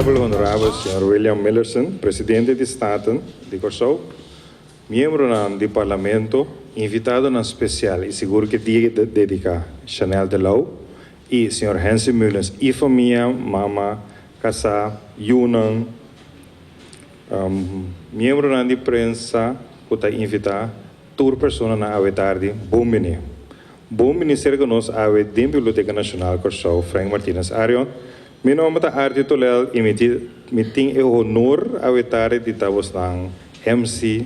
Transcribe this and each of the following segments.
Vereador Honorável Sr. William Millerson, Presidente de Staten de Curaçao, membro do Parlamento, invitado na especial e seguro que dia dedica Chanel de Lau, e Sr. Hansi Mullens, e família, mama, casa, Yunan, membro da imprensa, que está invitado, toda pessoa na ave tarde, bom menino. Bom menino ser conosco ave da Biblioteca Nacional Curaçao, Frank Martínez Arion. Meu nome é Arti Tolel e me tem o honor ave tarde de estar na MC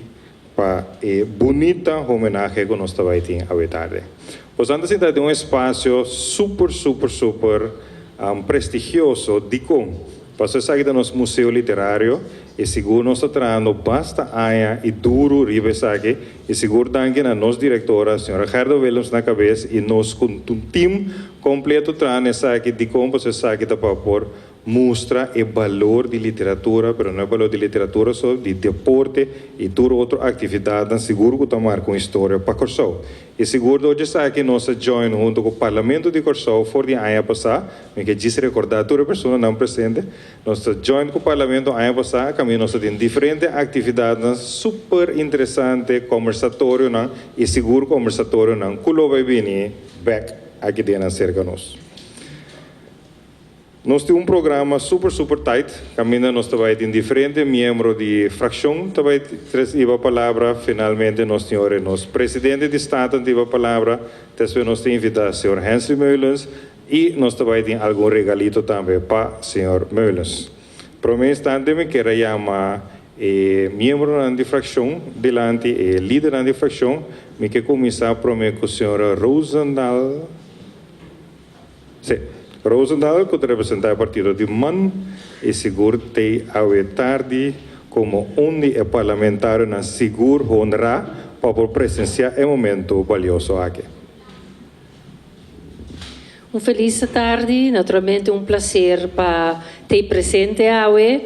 para a bonita homenagem que nós estamos tendo ave tarde. Nós estamos em um espaço super prestigioso de como. Você sabe que nosso museu literário e seguro nós estamos basta aia e duro ribe sabe e seguro danke na nossa diretora, a senhora Gerda Williams na cabeça e nós com um time completo trane sabe de como você sabe que para por mostra o valor de literatura, mas não é valor de literatura só, de deporte e toda outra atividade, seguro que tomar com história para Curaçao. E seguro hoje sabe que nós join junto com o Parlamento de Curaçao, for de ano passado, que diz recordar toda pessoa não presente, nós join com o Parlamento ano passado, que nós temos diferentes atividades super interessantes, conversatório, e seguro conversatório, que vai vir back aqui dentro cerca de nós. Nós temos programa super tight, caminha nós trabalhamos em diferentes membros de fração, trazer a palavra, finalmente nós temos nosso presidente de Estado de a palavra, depois nós temos invitado o senhor Hansi Mullens e nós trabalhamos em algum regalito também para o senhor Mullens. Para o instante, me quero chamar membro da fração, delante líder da fração, me quero começar com o senhor Rosendal. Sim. Rosendal, que representa o partido de MAN, e seguro que a tarde como de parlamentar na seguro honra para presenciar o momento valioso aqui. Feliz tarde, naturalmente prazer para ter presente hoje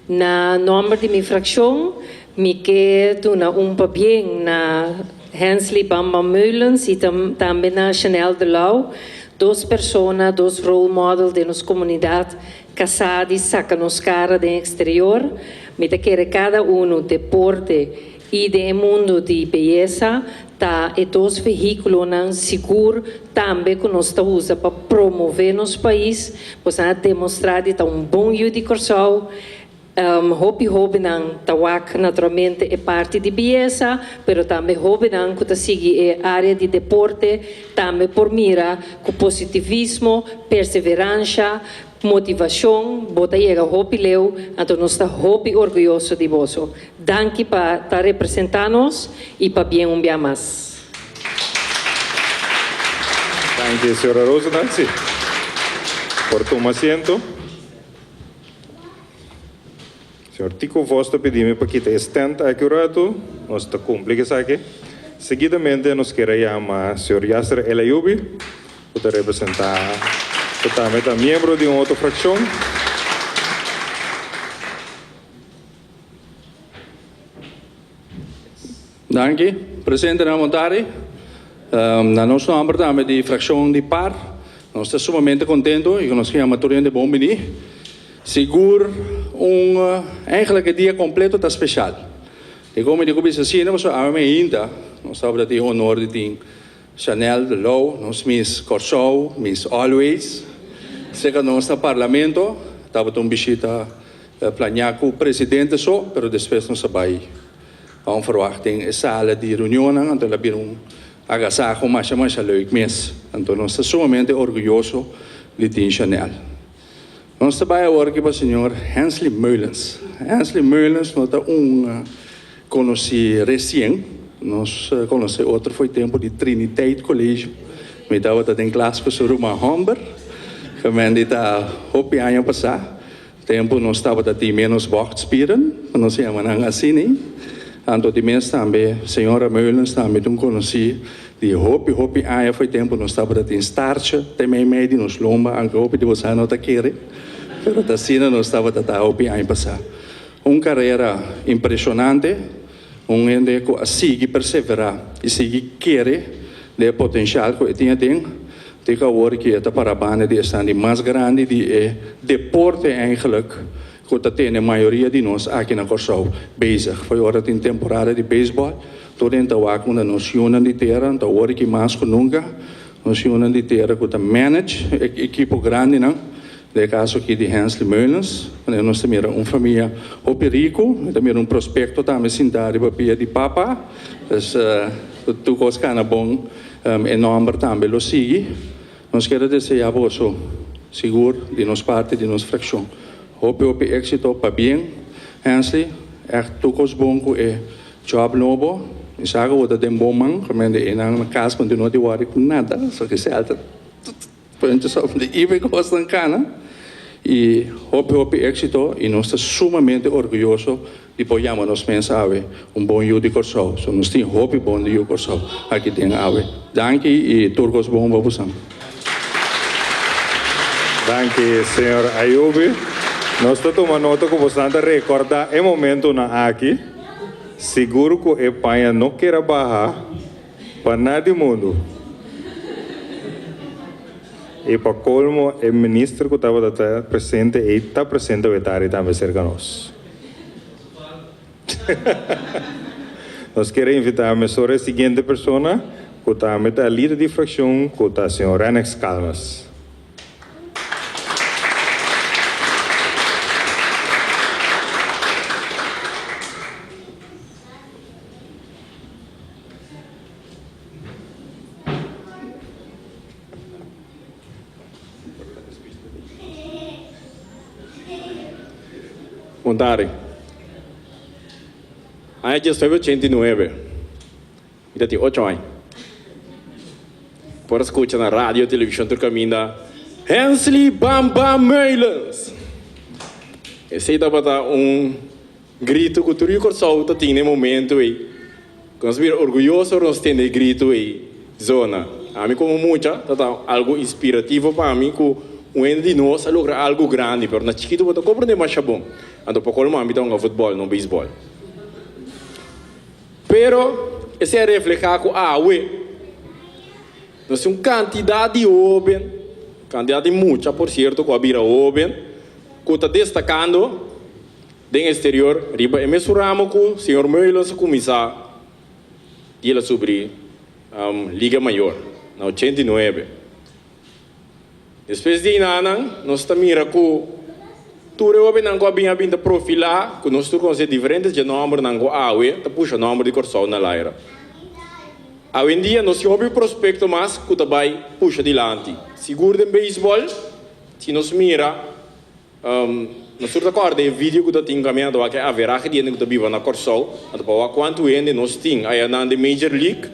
na nome de minha fração, me quero bem na Hansley Bamba Mullens e também na Chanel de Lau. Duas pessoas, dois role models de nossa comunidade, casados, sacam nos cara do exterior, me quer cada deporte e de mundo de beleza, tá e dois veículos seguro também que nós usa para promover nosso país, para demonstrar que bom de Curaçao. Hobby nang tawak naturalmente é parte de beleza, pero também hobby nang que sigue a área de deporte, também por mira com positivismo, perseverança, motivação, bota chega hobby leu, então nós está hobby orgulhoso de você. Danke para representar-nos e para bem dia mais. Danke, senhora Rosa Nancy. Por tomar assento. Senhor Tico Vosta pedimos para que te stand accurato, nós está cumprindo isso aqui. Seguidamente, nós queremos chamar o senhor Yasser El Ayubi, para representar, também é membro de uma outra fração. Danke, presidente da Montari. Na nosso nome também de fração de par, nós estamos sumamente contentes e nós queremos tudo de bom menino. Seguro eigenlijk dia completo está especial. E como eu disse assim, nós ainda estamos de honor de ter Chanel de Lau, nós Miss Curaçao, Miss Always. Chega nós no Parlamento, estava visita planear com o presidente só, mas depois nós vai verwachten a sala de reunião, então lá agasajo mais leuk mês. Então nós estamos sumamente orgulhosos de ter Chanel. Nós trabalhamos aqui para o senhor Hansley Mullens. Hansley Mullens nós conheci recém, nós conheci outro foi tempo de Trinidad Colégio. Me estava em classe com o senhor Ruma Homber, que me está hopi ano passado. Tempo nós estava de menos bochtspieren, nós chamamos assim. Então de menos também, senhora Mullens também conheci de hopi ano foi tempo nós estava de starcha, também meio nos lomba, anche hopi de você não está querendo. Pero assim nós estava de hopi ano passado. Carreira impressionante, gente que sigue perseverar e sigue querer o potencial que tinha. Tegen hoor que esta parabana die staan die mais grande die é deporte eigenlijk. Dat tem a maioria de nós aqui na Corsau bezig. Foi hora de temporada de beisebol. Todo então aqui nós unem de terra, então hora que mais que nunca nós unem de terra com a manage equipo grande não. De caso aqui de Hensley Meulens, nós temos família o perigo, temos prospecto também sentado para de papa, tu coscana bom enorme também lo sigue. Nós queremos desejar você seguro de nossa parte de nossa fração. Hoop êxito para bem, Hensley, toekomst bom é job novo. Eu sei que você tem bom man, como é na casa continua de worry com nada, só que se alta, ponte só de even gostam cana. E hoop êxito e nós estamos sumamente orgulhosos de apoiar nós mensagens bom dia de Corsau. So nós temos hoop bom dia de Corsau aqui tem ave. Danke e turcos bom para você. Danke, senhor Ayubi. Nós estamos tomando nota que você recorda o momento na aqui. Seguro que a Espanha não quer barrar para nada do mundo. E para colmo, o ministro que estava presente, ele está presente e também cerca de nós. Nós queremos invitar a seguinte pessoa, que está a líder de fração, que está o senhor Renex Calmas. Montare. Año 89. Mira, tenho 8 anos. Por escutar na rádio e televisão turcaminda Hensley Bamba Meulens. Esse aí tá grito que o Turio Corsau tá tendo no momento aí. Nós somos orgulhosos nós temos esse grito aí. Zona. A mim como muita, tá algo inspirativo para mim que um de nós logra algo grande, mas na chiquito você compreende mais bom. Ando para colmo amigo um futebol, não beisebol. Pero esse é reflejar com nós temos quantidade de jovens, quantidade de muita, por certo, com a bira jovem, que está destacando do exterior, riba e mesuramos com o senhor Meulens começar a sobre Liga Maior, na 89. Depois de Inanang, nós também com tudo eu não gosto de profilar, que nós temos diferentes de número não gosto tá puxa número de Corsau na laira. Hoje em dia nós temos prospecto mais que também puxa adiante. Seguro em beisebol, se nós mira, nós temos acordo em vídeo que tem caminhado que haverá que dinheiro que vive na Corsau, então quanto ainda nós temos aí na Major League,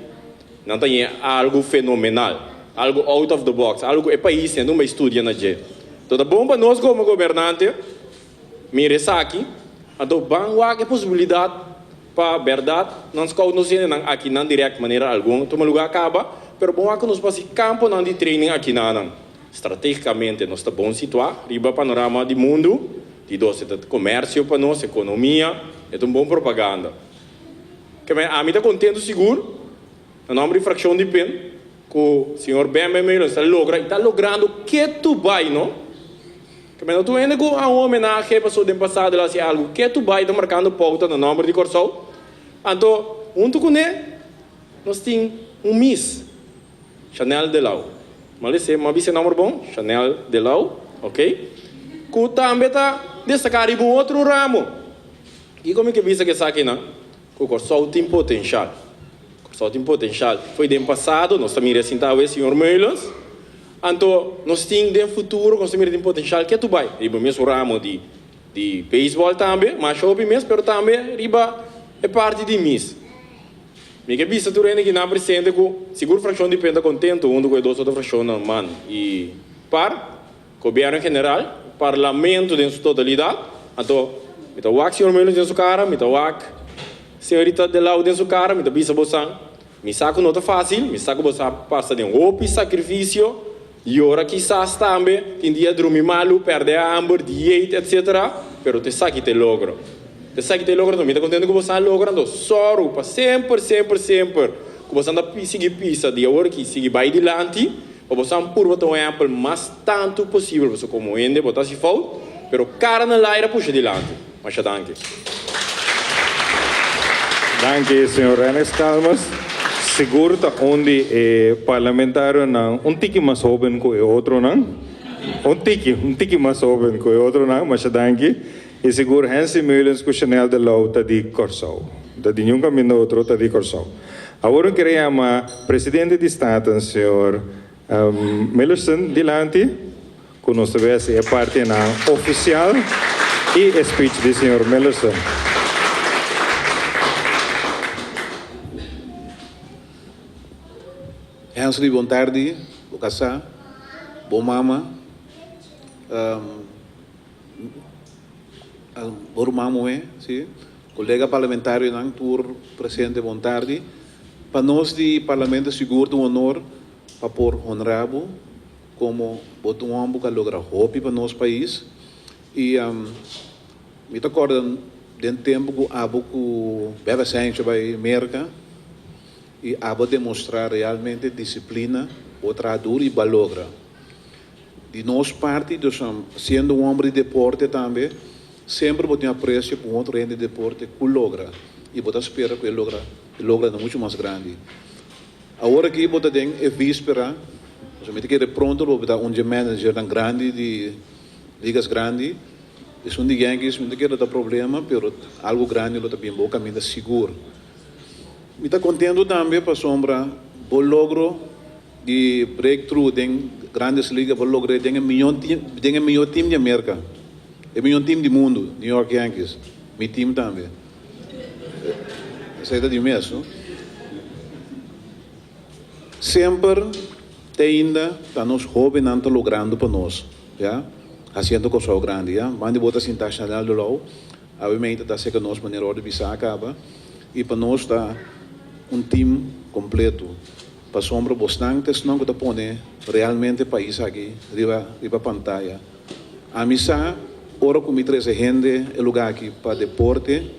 não tem algo fenomenal, algo out of the box, algo é país não vai estudar na gente. Então, bom para nós como governante, mire aqui, então, bom, há possibilidade para verdade, não se nos aqui não direct maneira alguma, toma lugar acaba, mas bom, há que nos passe campo não de training aqui não. Estrategicamente, nós estamos bom situado, riba panorama do mundo, de doce de comércio para nós, economia, é uma boa propaganda. Que a mim está contente seguro, no nome de fração de pen, que o senhor Bamba Meulens está logrando que tu vai, não? Mas tu ainda com a homenagem passou do passado lá se algo que tu vai tá marcando pauta no nome de Corsau. Então, junto com ele, nós temos Miss Chanel de Lau. Mas esse nome bom, Chanel de Lau, ok? Que também está destacado em outro ramo. E como é que visa que essa aqui, não? Que o Corsau tem potencial. Corsau tem potencial. Foi do passado, nós também recintamos o senhor Meulens. Então, nós temos no futuro, nós temos potencial que tu vai. Riba mesmo ramo de beisebol também, mas shopping mesmo, mas também riba é parte de Miss. Me que vista tu que não presente com seguro fração depende contento, um com dois outros fração não man e par governo general, parlamento em sua totalidade. Então, me tá wak senhor Meulens em sua cara, me tá wak senhorita de Lau em sua cara, me tá vista você, me saco não tá fácil, me saco você passa de um sacrifício. E ora quizás também tem dia dormir malu, perder a hambre, dieta, etc. Pero te sabe que te logra. Te sabe que te logra, não me está contente que você logrando. Soro, para sempre. Que você anda seguir pista de hora que sigue vai adiante. para você pôr um exemplo mais tanto possível, você como ainda, botar se falta, pero cara na laira puxa adiante. Mas danke. Danke, senhor Renes Calmas. Seguro tá onde parlamentário não, tiki mais jovem que o outro não, tiki mais jovem que o outro não, mas danke. E seguro Hansi Meulens que o Chanel de Lau tá de Corsau, tá de nenhum caminho outro tá de Corsau. Agora eu queria chamar presidente de Estado, senhor Mellerson, dilante, que nós tivemos a parte oficial e speech do senhor Mellerson. Hansli, boa tarde, boa casa, boa mama, boa mama, sim, colega parlamentar não tur presente, boa tarde, para nós de parlamento seguro um honor para por honorável como botar um homem que logra hope para nosso país e me recordo de tempo que abo que bebe sempre vai América e abo demonstrar realmente disciplina, outra dura e balogra. De nossa parte, sendo um homem de deporte também, sempre vou ter apreço por outro de deporte que logra e vou esperar que ele logra muito mais grande. Agora que vou ter é víspera, eu me quero pronto para botar manager tão grande de ligas grandes. É um de Yankees, me quero dar problema, mas algo grande eu também vou caminhar seguro. Me está contente também para sombra, vou logro de breakthrough em grandes ligas, vou lograr de melhor time de América, o melhor time do mundo, New York Yankees, meu time também. Isso é de mesmo. Sempre ainda está nos jovens não logrando para nós, já? Fazendo coisa grande, já? Mande botar assim internacional do lado, obviamente está sendo nós maneira de bisa acaba e para nós está time completo. Para sombra bastante, não que está pondo realmente país aqui, riba pantalla. A missa, ora com me traz gente é lugar aqui para deporte,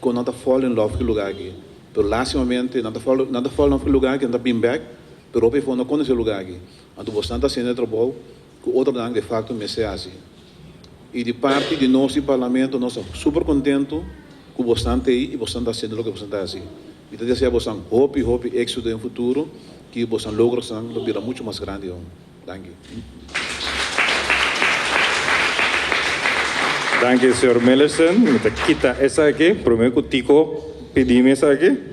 com não está fall in love com lugar aqui. Pero lastimamente não está fall in love com lugar aqui, não está bem back. Pero hoje foi não conhece o lugar aqui. Então bastante assim de trabalho, que outro não de facto me se assim. E de parte de nosso parlamento, nós estamos super contentes com bastante aí e bastante fazendo o que bastante assim. E então desejo bastante hope éxito no futuro, que bastante logros são vira muito mais grande. Danke. Danke, senhor Mellerson. Kita essa aqui, primeiro que o Tico pedimos essa aqui.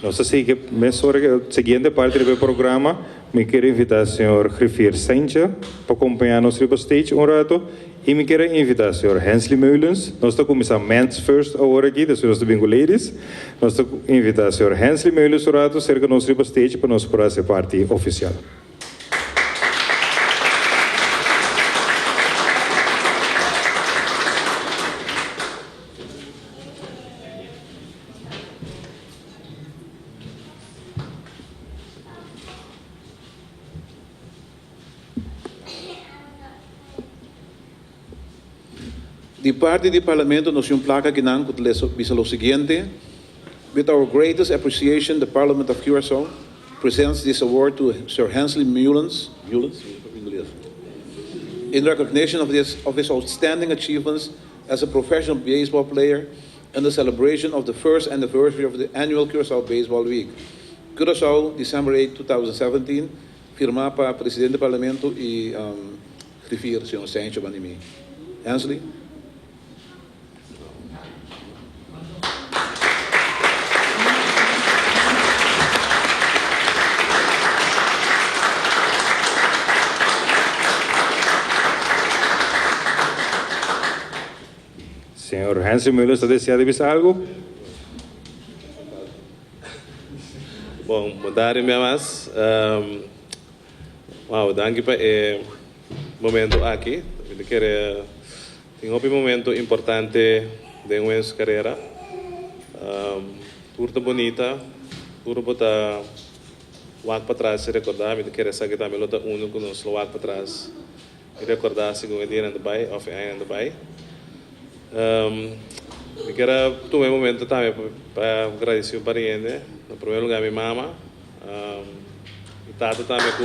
Não sei que a seguinte parte do programa, me quero invitar o senhor Griffier Saintje para acompanhar nos stage um rato e me quero invitar o senhor Hansley Meulens. Nós estamos começando Men's First agora aqui, depois nós estamos com Ladies. Nós estamos invitar o senhor Hansley Meulens um rato cerca do nosso stage para nós para essa parte oficial. De parte do Parlamento, nós temos placa que não diz o seguinte: with our greatest appreciation, the Parliament of Curaçao presents this award to Sir Hansley Meulens in recognition of his outstanding achievements as a professional baseball player and the celebration of the first anniversary of the annual Curaçao Baseball Week. Curaçao, December 8, 2017, firmar para o Presidente do Parlamento e Griffier, Sr. Saintje Banimi. Hansley. Senhor Hansley Meulens, está deseando dizer algo? Bom, boa tarde, minha mas. Danke para o momento aqui. Eu quero ter um momento importante de nossa carreira. Tudo bonita, tudo botar o ar para trás, se recordar. Eu quero saber também o único que nos o ar para trás. E recordar se o dia anda bem, ou anda bem. Eu quero tomar um momento também para agradecer o pariente. No primeiro lugar, minha mama, Itata também com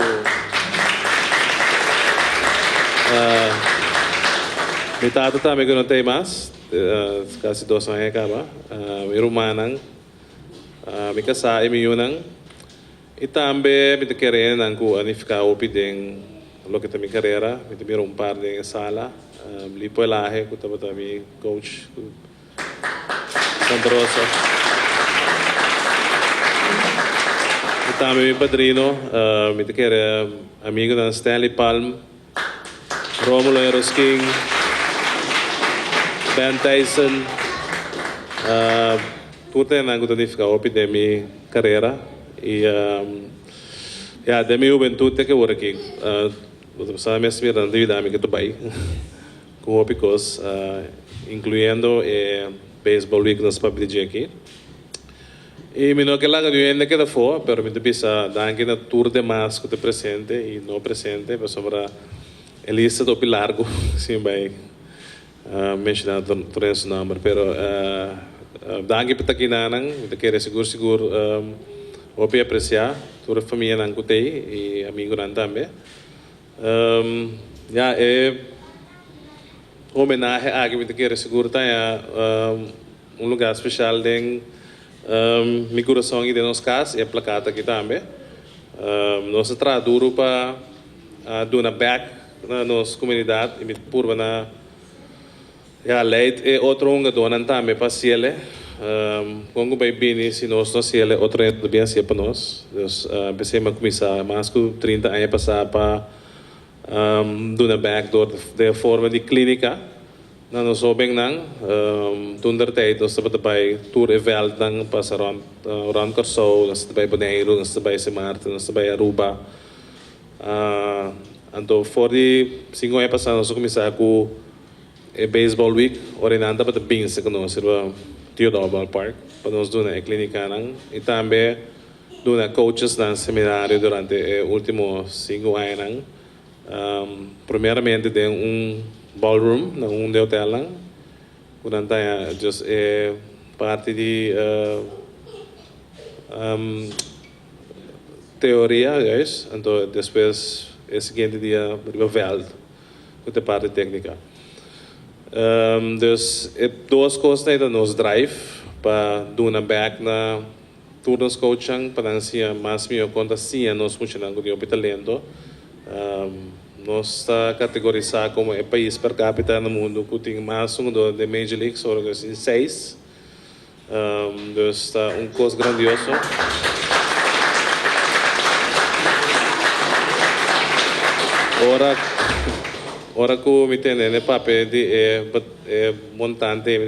itata também que não tem mais, quase 2 anos acaba. Irumanang, me casar e me unang. E também me querer nang ku anificar o pideng lo que também carreira, me também par de sala, lipo lahe ku também coach Santa Rosa. E também meu padrino, me querer amigo da Stanley Palm, Romulo Erosking, Ben Tyson, tudo é nang ku anificar o pideng carreira. E ja, da minha juventude que agora aqui, sabe mesmo que não devido a mim que estou bem, com ópicos, incluindo baseball week nos papéis aqui. E me não que lá que eu ainda queda fora, pero me depisa dar aqui na tour de mais que estou presente e não presente, para sobre a lista do largo, sim vai mencionar três números, pero dar aqui para aqui nanang, me querer seguro Hope apreciar toda a família não cutei e amigo não também. Já é homenagem a que me querer seguro tá lugar especial dentro meu coração e de nossa casa é placata aqui também. Nós traduz para dar back na nossa comunidade e me purva na leit é outro donan também para ciele. Quando vai bem se nós não se outra bem se para nós, pensei a começar mais que 30 anos passar para dar backdoor de forma de clínica, não nós bem não, tunder tijd nós estamos bij tour event não passa rond Corso, nós estamos bij Bonaire, nós estamos bij Semarte, nós estamos bij Aruba, então for de 5 anos passar nós começar com baseball week, orientando para bem se que nós Theodore Ballpark, para nós dar a clínica e também dar coaches no seminário durante os últimos 5 anos. Primeiramente, tem ballroom, de hotel, durante parte de teoria, então depois, o seguinte dia, revelado, com a parte técnica. Dus duas coisas ainda nos drive para dar back na turnos coaching para não mais minha conta sim nós funcionando com o talento nós está categorizado como o país per capita no mundo que tem mais de Major League só que 6 dus está coisa grandioso Ora que me tem né papel de montante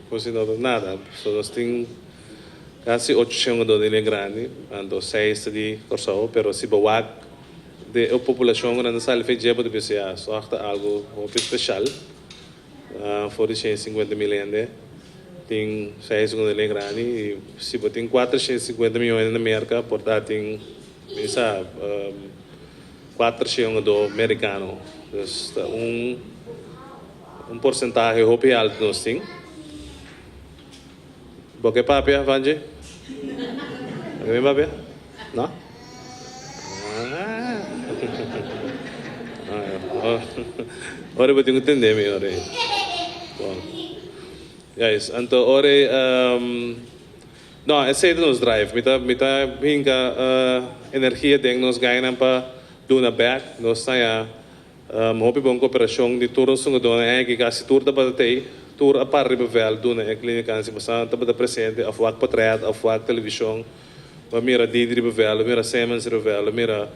coisa não nada só nós tem quase 800 de grande ando 6 de Corso pero se boa de a população grande sale fez jebo de PCA só há algo especial for de 150 milhões tem 6 de grande e se tem 450 milhões na América portanto tem essa 400 do americano dus porcentagem hope alto nós tem porque papia Vanji é papia não ora eu tenho que entender melhor aí bom guys então ora não esse é nos drive me tá vinga energia de nos ganhar para do na back nós saia hope bom cooperação de turnos que dona é que quase turda para ter tur a par bevel do na clínica se passar tá para presente a foto portrait a foto televisão a mira Didri bevel mira Siemens bevel mira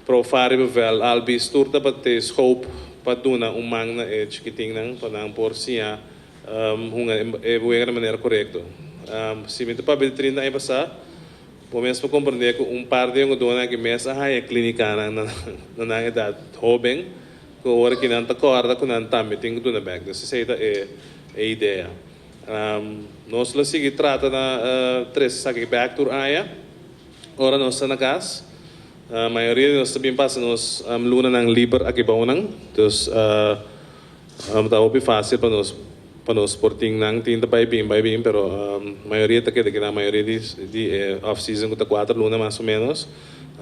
Profari bevel albis turda para ter scope para dona magna é chiquitinho não para não por si é boa maneira correta se me para 30 anos passar Começo a compreender que par de dona que mesa a clínica na idade jovem, que agora que não está corda, que não está metendo tudo na bag. Essa é a ideia. Nós lá seguir trata na 3 saque back tour aia. Agora nós estamos na casa. A maioria de nós também passa nós luna nang liber aqui bom nang. Dus tá bem fácil para nós para nós Sporting não tinta vai bem, pero maioria tá que na maioria de off season com 4 luna mais ou menos,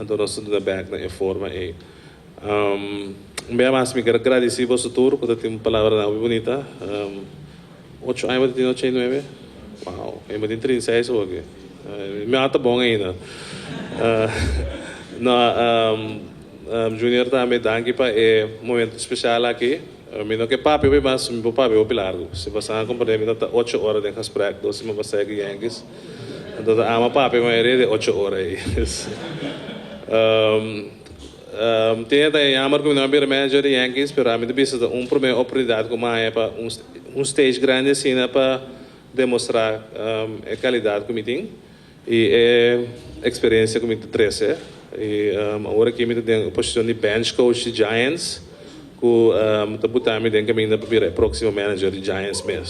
então nós estamos na back na forma e bem mais me agradecer por futuro, porque tem uma palavra muito bonita. 8 anos de 89. Uau, eu tenho 36 hoje. Me ata bom ainda. Junior também danke para momento especial aqui. Mino que papi eu mas meu papi eu largo. Se você não comprar mino tá 8 horas de gesprek, então se você segue Yankees. Então ama papi maioria de 8 horas aí. Tinha daí amar como não era manager de Yankees, pero a mim devia ser primeira oportunidade como é para stage grande assim para demonstrar a qualidade que me tem e a experiência que me trouxe. E agora que me tem a posição de bench coach de Giants, que tá botando me tem que me ainda para o próximo manager de Giants mesmo.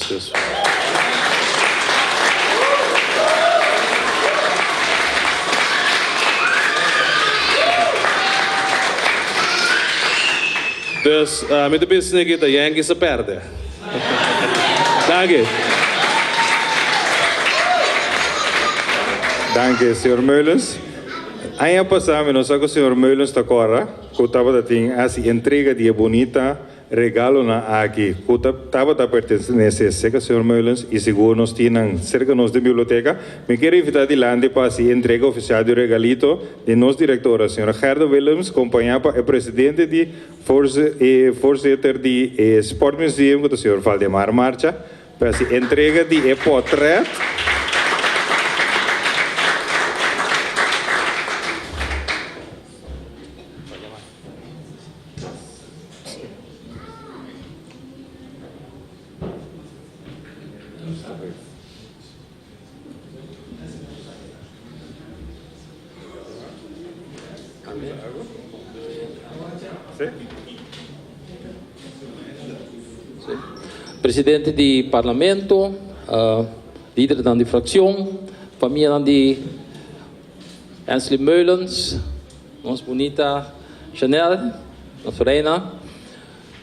Dus met de business que de Yankees se perde. Danke. Danke, Sr. Meulens. Ano passado, nós com o Sr. Meulens da Cora, que estava a ter a entrega de bonita regalo na aqui, que estava a pertencer a Sr. Meulens e seguro nós tínhamos cerca de biblioteca. Me quero invitar de lá para a entrega oficial do regalito de nossa diretora, Sr. Gerdo Willems, acompanhado o presidente de voorzitter de Sport Museum, o Sr. Valdemar Marcha, para a entrega de portrait. Presidente do Parlamento, líder da fração, família de Ansley Meulens, nossa bonita Chanel, nossa reina.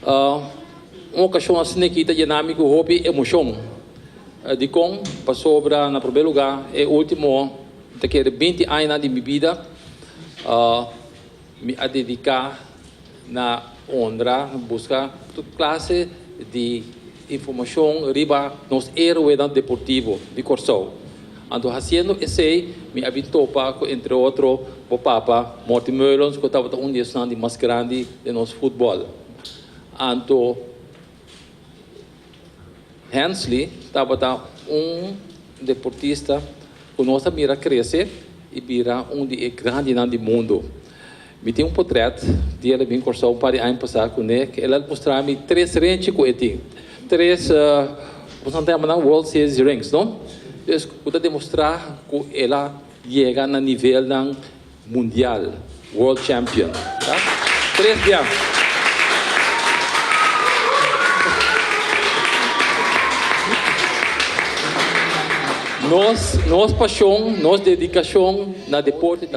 Uma ocasião assim que está dinâmico, hobby, emoção. De com, para sobra, na primeiro lugar, é o último, daquele 20 anos de minha vida, me a dedicar na honra, buscar toda classe de informação riba nos héroes deportivo de Corsol. Então, fazendo esse, me aventou para, entre outros, o Papa Morty Meulens, que estava um dos mais grandes de nosso futebol. Então, Hensley estava deportista que nós mira crescer e vira de grande do mundo. Me tem portrait dele bem Corsol para ano passado com ele, que ela mostrava-me 3 rentes com ele. 3 World Series rings, não? Então, eu demonstrar que ela chega no nível mundial, World Champion. Tá? 3 dias. Nossa paixão, nossa dedicação na deporte,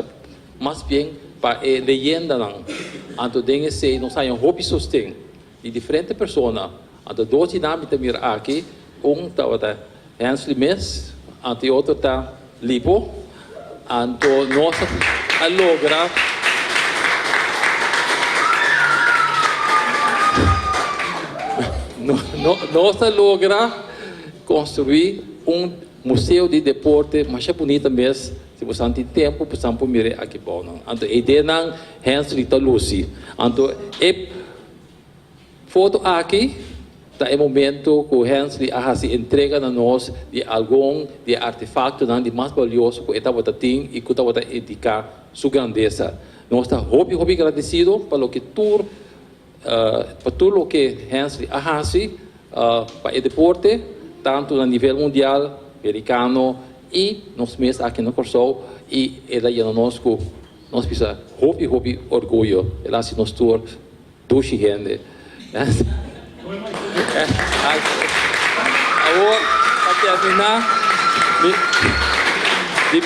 mais bem para a leyenda. Então, tem esse, nós temos um hobby sustém de diferentes pessoas. Então, 2 dinâmicas aqui, está Hensley Mess, e outro está Lipo. Então, nós logra nós logra construir museu de deporte mais bonito mesmo. Se você não tem tempo, você pode mirar aqui bom. Então, a ideia é Hensley está Lucy. Então, foto aqui, é o momento que o Hensley se entrega a nós de algum de artefato de mais valioso que estava tem e que estava dedicar sua grandeza. Nós estamos muito agradecidos pelo que tudo o que Hensley para o deporte, tanto a nível mundial, americano e nós mesmos aqui no Corsol e ela é nós precisamos muito orgulho. Ela se nos tour duas gente. Agora, para terminar, de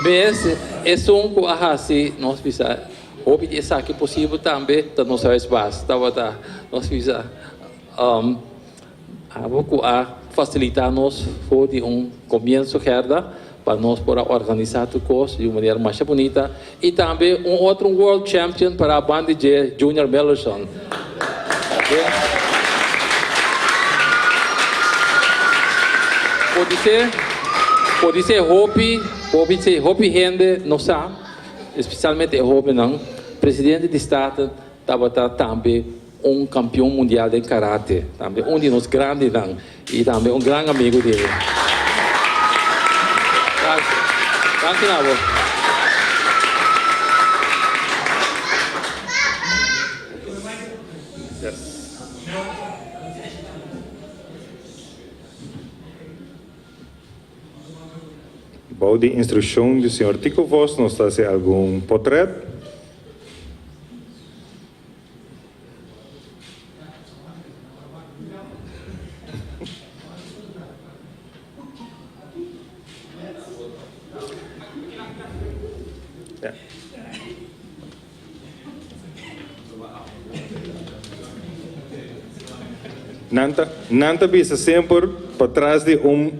mês, é só que nós precisamos, hobby de essa aqui possível também, da nossa espaço, nós precisamos a facilitar-nos for de começo, Gerda, para nós poder organizar tudo coisa de uma maneira mais bonita. E também outro World Champion para a banda de Junior Mellerson. Pode ser hobby gente, não sabe, especialmente hobby não. Presidente de Estado estava também campeão mundial de karate, também de nós grandes não, e também grande amigo dele. Graças a Deus. Bom, de instrução do senhor Tico Vos, nos está se algum portrait? Nanta bisa sempre para trás de homem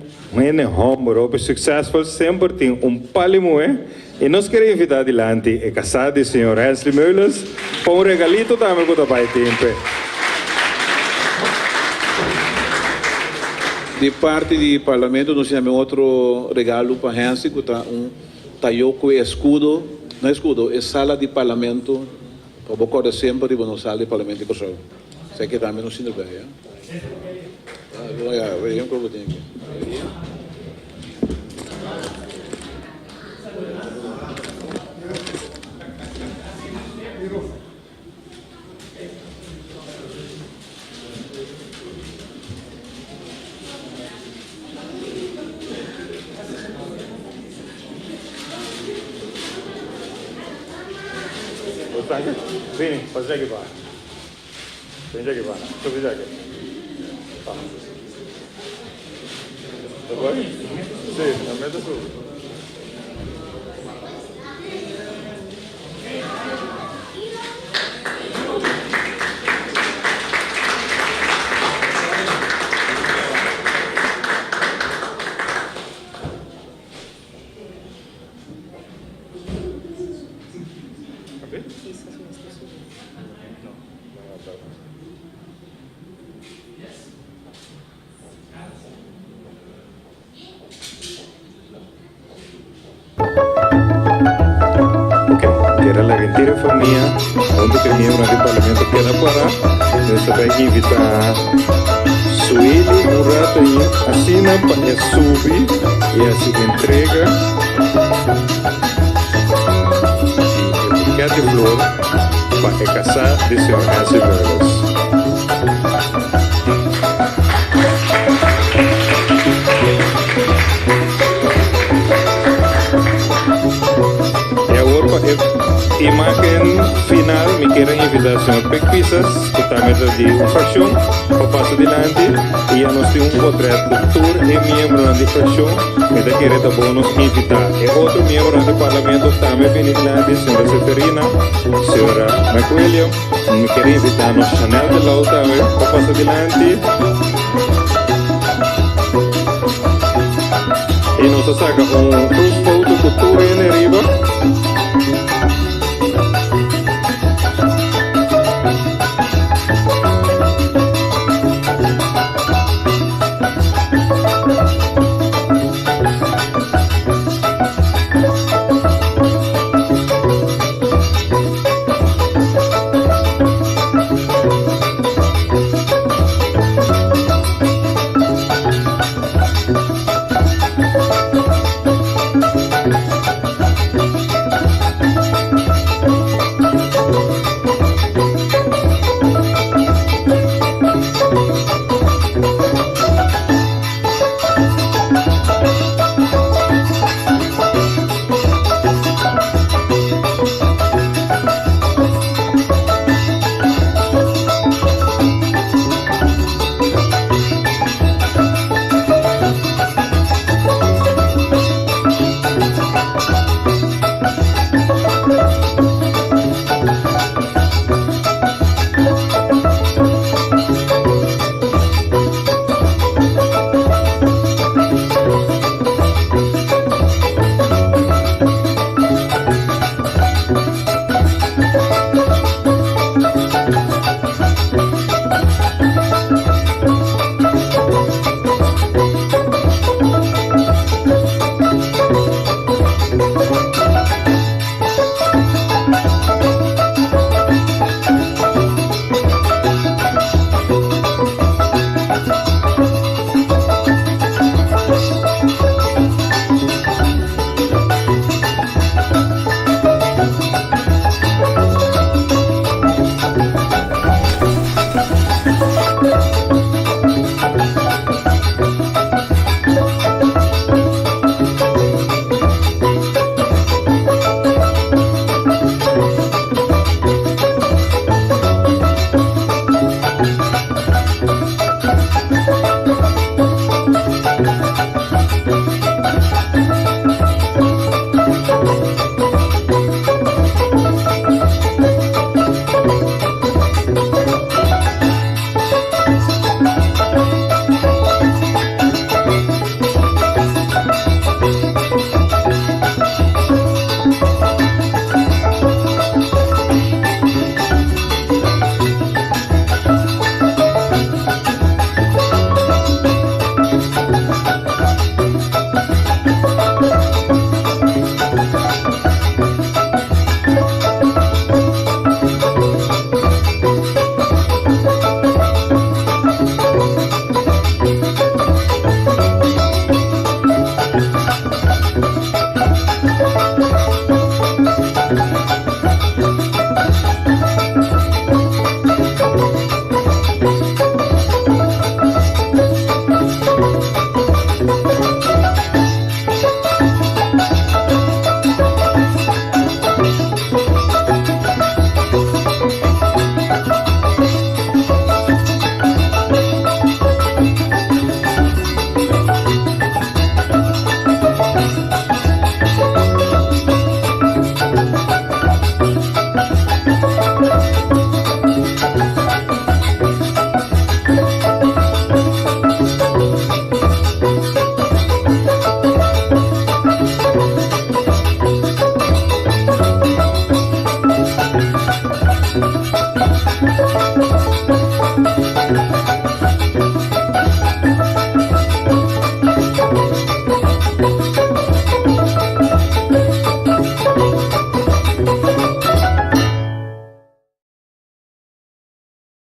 successful, sempre tem palimo, e nós queremos invitar adelante e casado o senhor Hensley Meulens para regalito também que vai tempo. De parte do parlamento, nós temos outro regalo para Hensley, que está taioco escudo, não é escudo, é sala de parlamento, para bocar sempre na sala de parlamento de Kosovo. Sei que também não se deve, Vem um problema aqui. Vem, fazer aqui para. Vem aqui para. Subir aqui. Tá bom? Sim, na meta sua. Era la mentira família, onde que membro do parlamento queda para, nós vai invitar Sueli rato aí, assina para subir e assim entrega o buquê de flor para casar de senhor Hensley Meulens. Imagen final, me quero invitar o senhor Peck Pisas, que também é de infração, para passar adiante, e já nós temos portrait doutor e membro da infração, que da querida bônus invitar. E outro membro do parlamento também vem adiante, senhora Seferina, senhora McWilliam, me quero invitar no Chanel de Lau também, para passar adiante. E nós saca cruz foto cultura em arriba. Thank you.